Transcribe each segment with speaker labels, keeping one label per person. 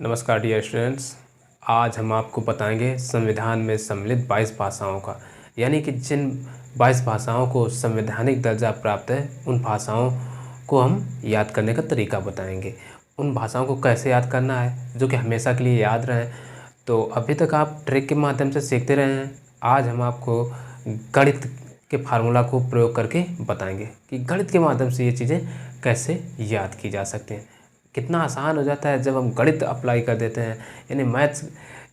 Speaker 1: नमस्कार dear students. आज हम आपको बताएंगे संविधान में सम्मिलित 22 भाषाओं का, यानी कि जिन 22 भाषाओं को संवैधानिक दर्जा प्राप्त है उन भाषाओं को हम याद करने का तरीका बताएंगे। उन भाषाओं को कैसे याद करना है जो कि हमेशा के लिए याद रहें। तो अभी तक आप ट्रिक के माध्यम से सीखते रहे हैं। आज हम आपको गणित के फार्मूला को प्रयोग करके बताएंगे कि गणित के माध्यम से ये चीज़ें कैसे याद की जा सकती हैं। कितना आसान हो जाता है जब हम गणित अप्लाई कर देते हैं, यानी मैथ्स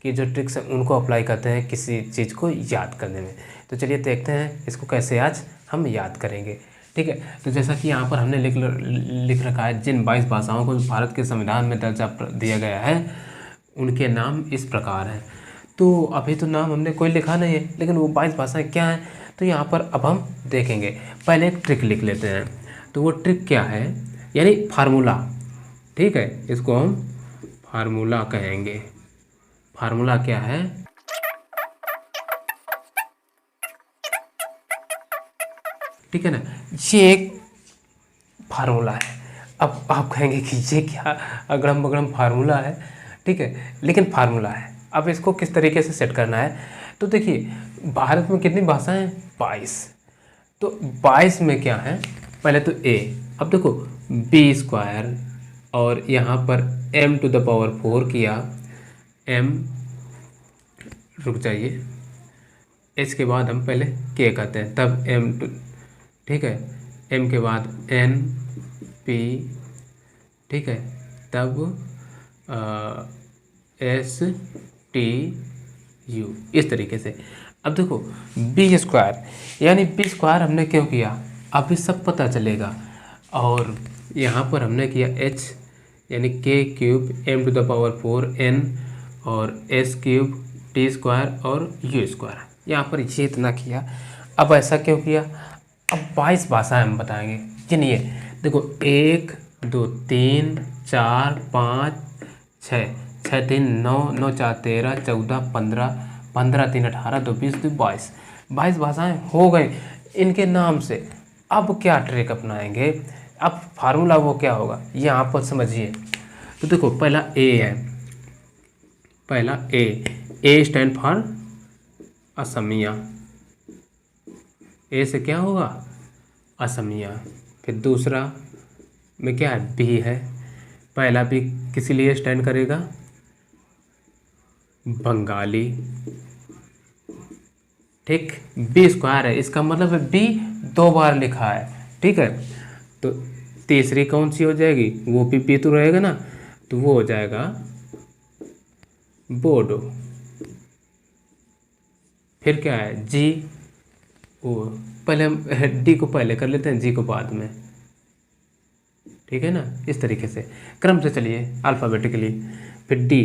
Speaker 1: की जो ट्रिक्स हैं उनको अप्लाई करते हैं किसी चीज़ को याद करने में। तो चलिए देखते हैं इसको कैसे आज हम याद करेंगे। ठीक है, तो जैसा कि यहाँ पर हमने लिख रखा है, जिन 22 भाषाओं को भारत के संविधान में दर्जा दिया गया है उनके नाम इस प्रकार हैं। तो अभी तो नाम हमने कोई लिखा नहीं है, लेकिन वो 22 भाषाएँ क्या हैं तो यहाँ पर अब हम देखेंगे। पहले एक ट्रिक लिख लेते हैं। तो वो ट्रिक क्या है, यानी फार्मूला। ठीक है, इसको हम फार्मूला कहेंगे। फार्मूला क्या है? ठीक है ना, ये एक फार्मूला है। अब आप कहेंगे कि ये क्या अगड़म बगड़म फार्मूला है। ठीक है, लेकिन फार्मूला है। अब इसको किस तरीके से सेट करना है, तो देखिए भारत में कितनी भाषाएं हैं? 22। तो 22 में क्या है, पहले तो ए। अब देखो बी स्क्वायर और यहाँ पर m टू द पावर 4 किया। m, रुक जाइए, इसके बाद हम पहले k करते हैं तब m टू, ठीक है, m के बाद n p, ठीक है, तब s t u, इस तरीके से। अब देखो बी स्क्वायर, यानी बी स्क्वायर हमने क्यों किया अभी सब पता चलेगा। और यहाँ पर हमने किया h, यानी k cube m to the power 4 n और s क्यूब t स्क्वायर और u स्क्वायर, यहाँ पर ये इतना किया। अब ऐसा क्यों किया, अब 22 भाषाएं हम बताएंगे। गिनिए, देखो 1 2 3 4 5 6, 6 3 9, 9 4 13 14 15, 15 3 18 2 20 2 22, 22 भाषाएं हो गई इनके नाम से। अब क्या ट्रिक अपनाएंगे, अब फार्मूला वो क्या होगा ये आप समझिए। तो देखो पहला ए है, पहला ए स्टैंड फॉर असमिया। ए से क्या होगा, असमिया। फिर दूसरा में क्या है, बी है। पहला बी किस लिए स्टैंड करेगा, बंगाली। ठीक, बी स्क्वायर है, इसका मतलब है बी 2 बार लिखा है। ठीक है, तो तीसरी कौन सी हो जाएगी, वो भी बी तो रहेगा ना, तो वो हो जाएगा बोडो। फिर क्या है, जी, वो पहले हम डी को पहले कर लेते हैं, जी को बाद में। ठीक है ना, इस तरीके से क्रम से चलिए अल्फ़ाबेटिकली। फिर डी,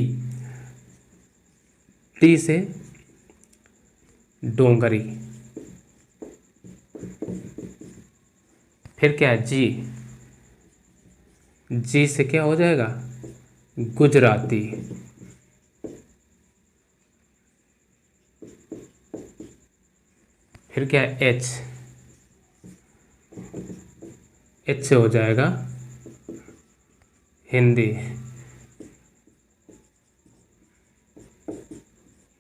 Speaker 1: टी से डोंगरी। फिर क्या है, जी, जी से क्या हो जाएगा, गुजराती। फिर क्या है, एच, एच से हो जाएगा हिंदी।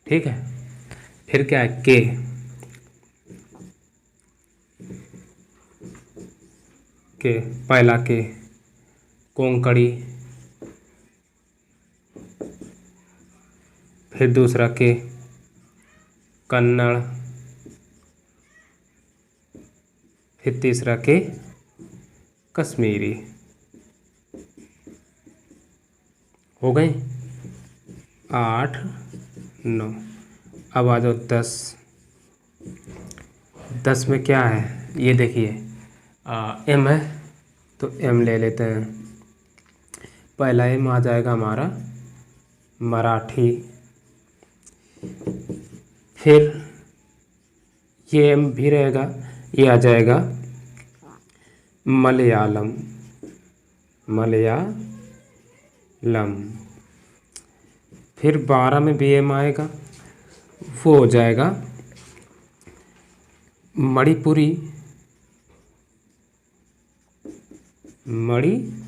Speaker 1: ठीक है, फिर क्या है, के पहला के कोंकणी। फिर दूसरा के कन्नड़। फिर तीसरा के कश्मीरी। हो गई 8 9। अब आ जाओ 10। 10 में क्या है, ये देखिए एम है, तो एम ले लेते हैं। पहला एम आ जाएगा हमारा मराठी। फिर ये एम भी रहेगा, ये आ जाएगा मलयालम। मलयालम। फिर 12 में भी एम आएगा, वो हो जाएगा मणिपुरी। मणिपुरी।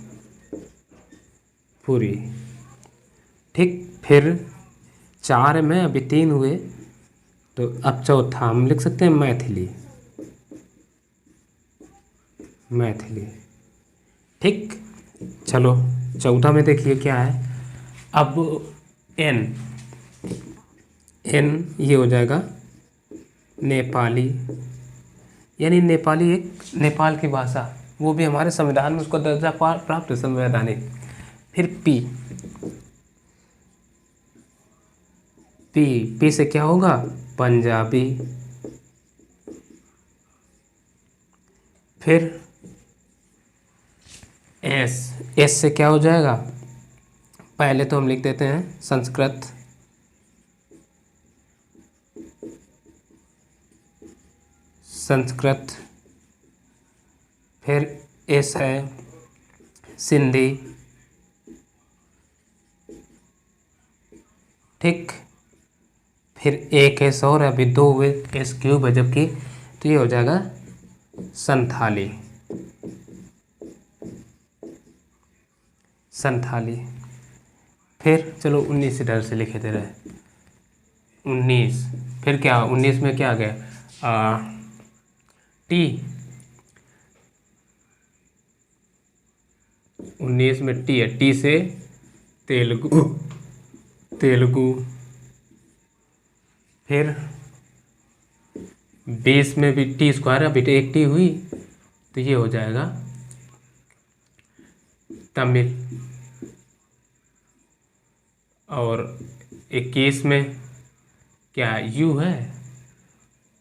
Speaker 1: ठीक। फिर 4 में अभी 3 हुए, तो अब चौथा हम लिख सकते हैं मैथिली। मैथिली, ठीक। चलो 14 में देखिए क्या है। अब एन, ये हो जाएगा नेपाली, यानी नेपाली एक नेपाल की भाषा, वो भी हमारे संविधान में उसका दर्जा प्राप्त है, संवैधानिक। फिर पी, पी से क्या होगा, पंजाबी। फिर एस से क्या हो जाएगा, पहले तो हम लिख देते हैं संस्कृत। फिर एस है सिंधी, ठीक। फिर एक एस और है, अभी 2 हुए, एस क्यूब है जबकि, तो ये हो जाएगा संथाली। फिर चलो 19 इधर से लिखे दे रहे, 19। फिर क्या 19 में क्या आ गया, टी। 19 में टी है, टी से तेलुगु। फिर 20 में भी टी स्क्वायर है, अभी एक टी हुई, तो ये हो जाएगा तमिल। और 21 में क्या यू है,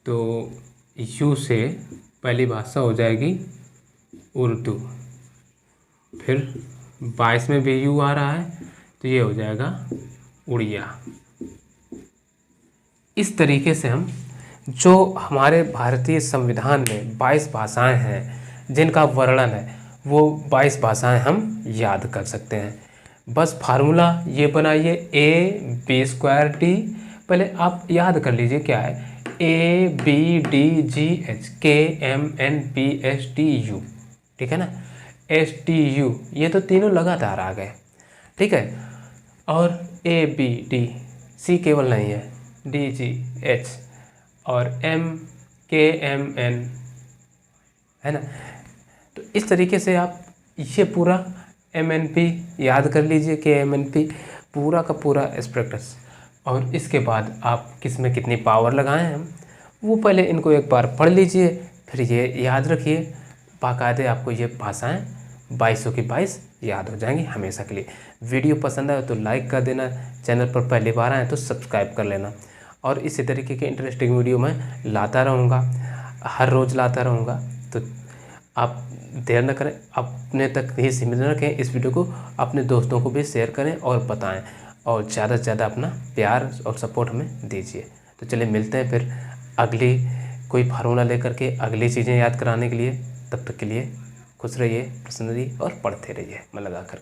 Speaker 1: तो यू से पहली भाषा हो जाएगी उर्दू। फिर 22 में भी यू आ रहा है, तो ये हो जाएगा उड़िया। इस तरीके से हम, जो हमारे भारतीय संविधान में 22 भाषाएं हैं जिनका वर्णन है, वो 22 भाषाएं हम याद कर सकते हैं। बस फार्मूला ये बनाइए, A B²D। पहले आप याद कर लीजिए क्या है, ABDGH KMNPSTU, ठीक है ना, STU, ये तो तीनों लगातार आ गए, ठीक है। और ABD, C केवल नहीं है, DGH और MKMN, है ना। तो इस तरीके से आप ये पूरा MNP याद कर लीजिए, KMNP पूरा का पूरा एस्पेक्टस। और इसके बाद आप किस में कितनी पावर लगाएं हम, वो पहले इनको एक बार पढ़ लीजिए, फिर ये याद रखिए। बाकायदे आपको ये भाषाएं 22 की 22 याद हो जाएंगी हमेशा के लिए। वीडियो पसंद आए तो लाइक कर देना, चैनल पर पहली बार आए तो सब्सक्राइब कर लेना। और इसी तरीके के इंटरेस्टिंग वीडियो मैं लाता रहूँगा, हर रोज़ लाता रहूँगा। तो आप देर न करें, अपने तक ही सीमित न रखें, इस वीडियो को अपने दोस्तों को भी शेयर करें और बताएं, और ज़्यादा से ज़्यादा अपना प्यार और सपोर्ट हमें दीजिए। तो चलिए मिलते हैं फिर अगली कोई फार्मूला लेकर के, अगली चीज़ें याद कराने के लिए। तब तक के लिए खुश रहिए, प्रसन्न रहिए और पढ़ते रहिए मन लगा कर।